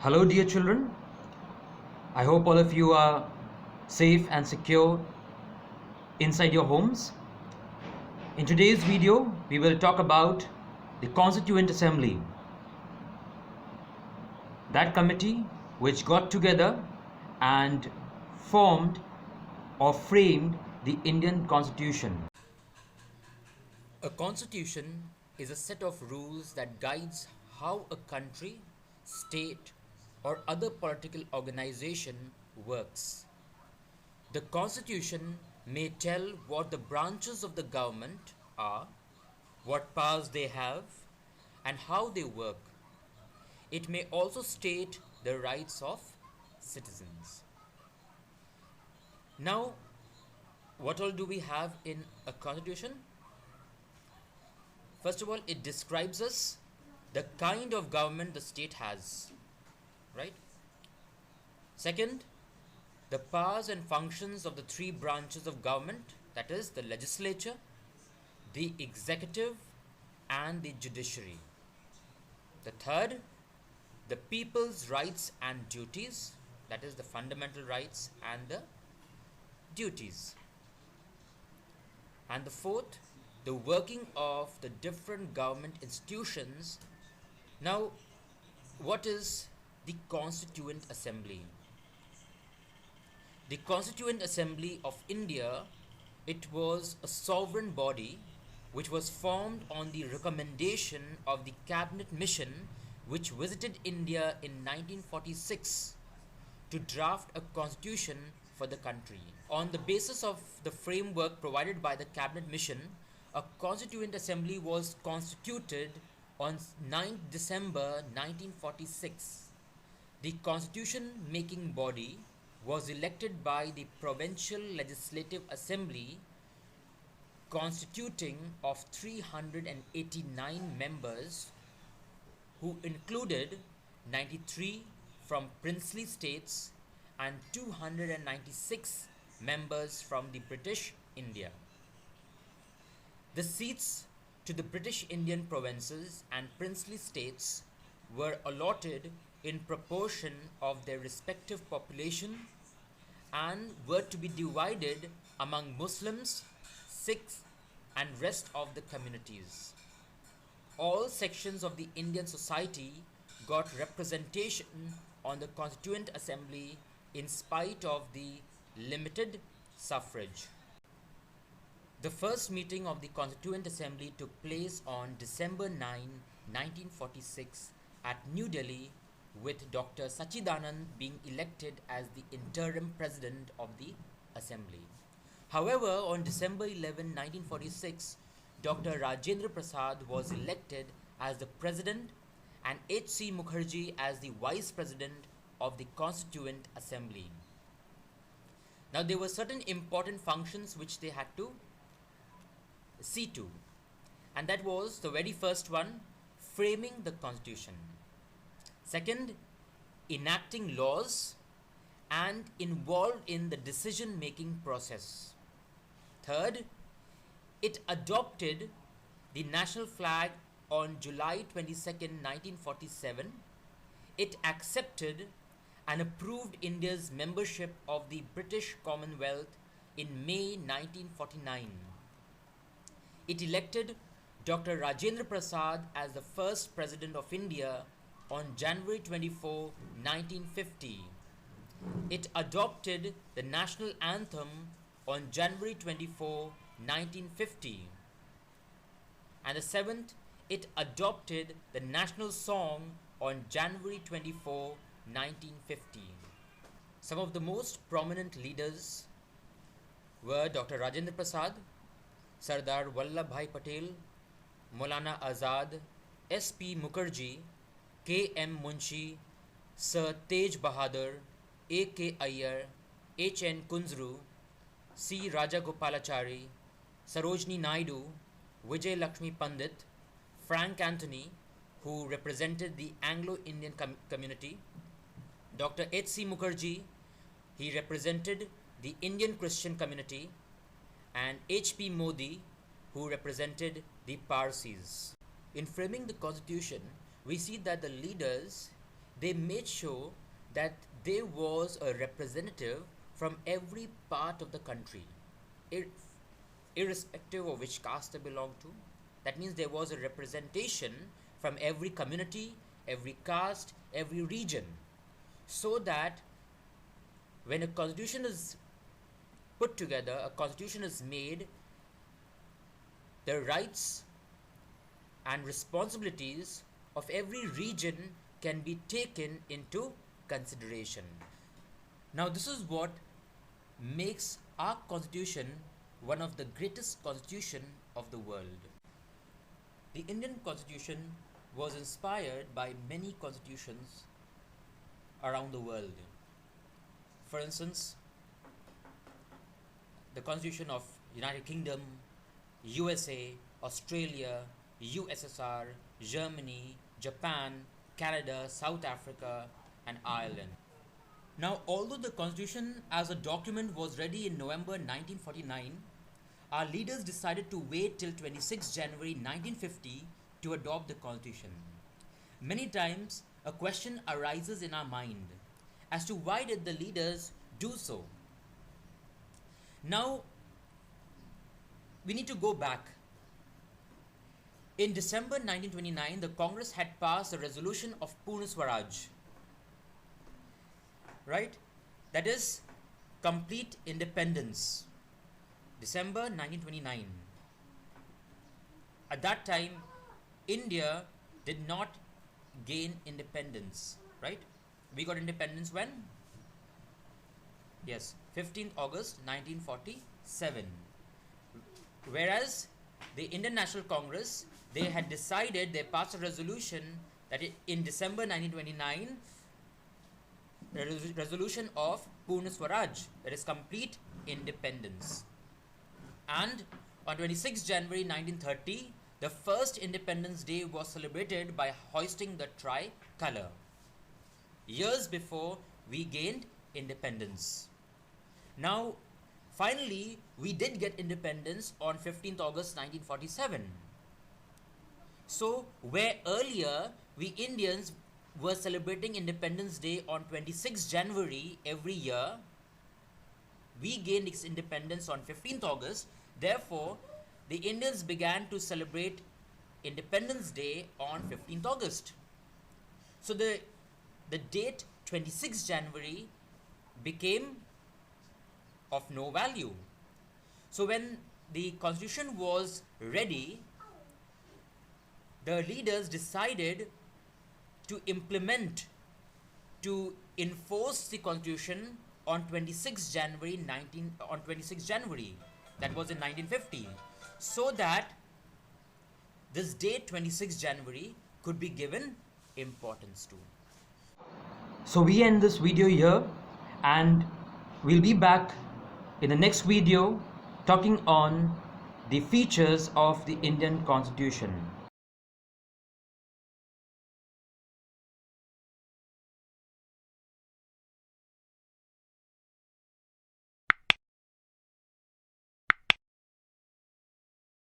Hello, dear children. I hope all of you are safe and secure inside your homes. In today's video, we will talk about the Constituent Assembly, that committee which got together and formed or framed the Indian Constitution. A constitution is a set of rules that guides how a country, state, or other political organization works. The Constitution may tell what the branches of the government are, what powers they have, and how they work. It may also state the rights of citizens. Now, what all do we have in a constitution? First of all, it describes us the kind of government the state has, right? Second, the powers and functions of the three branches of government, that is, the legislature, the executive, and the judiciary. The third, the people's rights and duties, that is, the fundamental rights and the duties. And the fourth, the working of the different government institutions. Now, what is the Constituent Assembly? The Constituent Assembly of India, it was a sovereign body which was formed on the recommendation of the Cabinet Mission which visited India in 1946 to draft a constitution for the country. On the basis of the framework provided by the Cabinet Mission, a Constituent Assembly was constituted on 9th December 1946. The constitution making body was elected by the Provincial Legislative Assembly constituting of 389 members who included 93 from princely states and 296 members from the British India. The seats to the British Indian provinces and princely states were allotted in proportion of their respective population and were to be divided among Muslims, Sikhs, and rest of the communities. All sections of the Indian society got representation on the Constituent Assembly in spite of the limited suffrage. The first meeting of the Constituent Assembly took place on December 9, 1946 at New Delhi, with Dr. Sachidanand being elected as the interim president of the Assembly. However, on December 11, 1946, Dr. Rajendra Prasad was elected as the president and H.C. Mukherjee as the vice president of the Constituent Assembly. Now, there were certain important functions which they had to see to, and that was the very first one, framing the Constitution. Second, enacting laws and involved in the decision-making process. Third, it adopted the national flag on July 22nd, 1947. It accepted and approved India's membership of the British Commonwealth in May 1949. It elected Dr. Rajendra Prasad as the first president of India on January 24, 1950. It adopted the national anthem on January 24, 1950. And the seventh, it adopted the national song on January 24, 1950. Some of the most prominent leaders were Dr. Rajendra Prasad, Sardar Vallabhbhai Patel, Maulana Azad, S.P. Mukherjee, K.M. Munshi, Sir Tej Bahadur, A.K. Iyer, H.N. Kunzru, C. Rajagopalachari, Sarojini Naidu, Vijay Lakshmi Pandit, Frank Anthony, who represented the Anglo-Indian community, Dr. H.C. Mukherjee, he represented the Indian Christian community, and H.P. Modi, who represented the Parsis. In framing the constitution, we see that the leaders they made sure that there was a representative from every part of the country, ir- irrespective of which caste they belonged to. That means there was a representation from every community, every caste, every region, so that when a constitution is put together, a constitution is made, the rights and responsibilities of every region can be taken into consideration. Now, this is what makes our constitution one of the greatest constitution of the world. The Indian constitution was inspired by many constitutions around the world. For instance, the constitution of United Kingdom, USA, Australia, USSR, Germany, Japan, Canada, South Africa, and Ireland. Now, although the constitution as a document was ready in November 1949, our leaders decided to wait till 26 January 1950 to adopt the constitution. Many times, a question arises in our mind as to why did the leaders do so. Now, we need to go back. In December 1929, the Congress had passed a resolution of Purna Swaraj, right? That is complete independence. December 1929. At that time, India did not gain independence, right? We got independence when? Yes, 15th August 1947. Whereas the Indian National Congress, they had decided, they passed a resolution that in December 1929, resolution of Purna Swaraj, that is complete independence. And on 26 January 1930, the first Independence Day was celebrated by hoisting the tricolour. Years before we gained independence. Now, finally, we did get independence on 15th August 1947. So, where earlier we Indians were celebrating Independence Day on 26 January every year, we gained its independence on 15th August. Therefore, the Indians began to celebrate Independence Day on 15th August. So the date 26 January became of no value. So when the constitution was ready, the leaders decided to implement, to enforce the constitution on 26 January, that was in 1950, so that this date 26 January could be given importance to. So we end this video here, and we'll be back in the next video talking on the features of the Indian Constitution.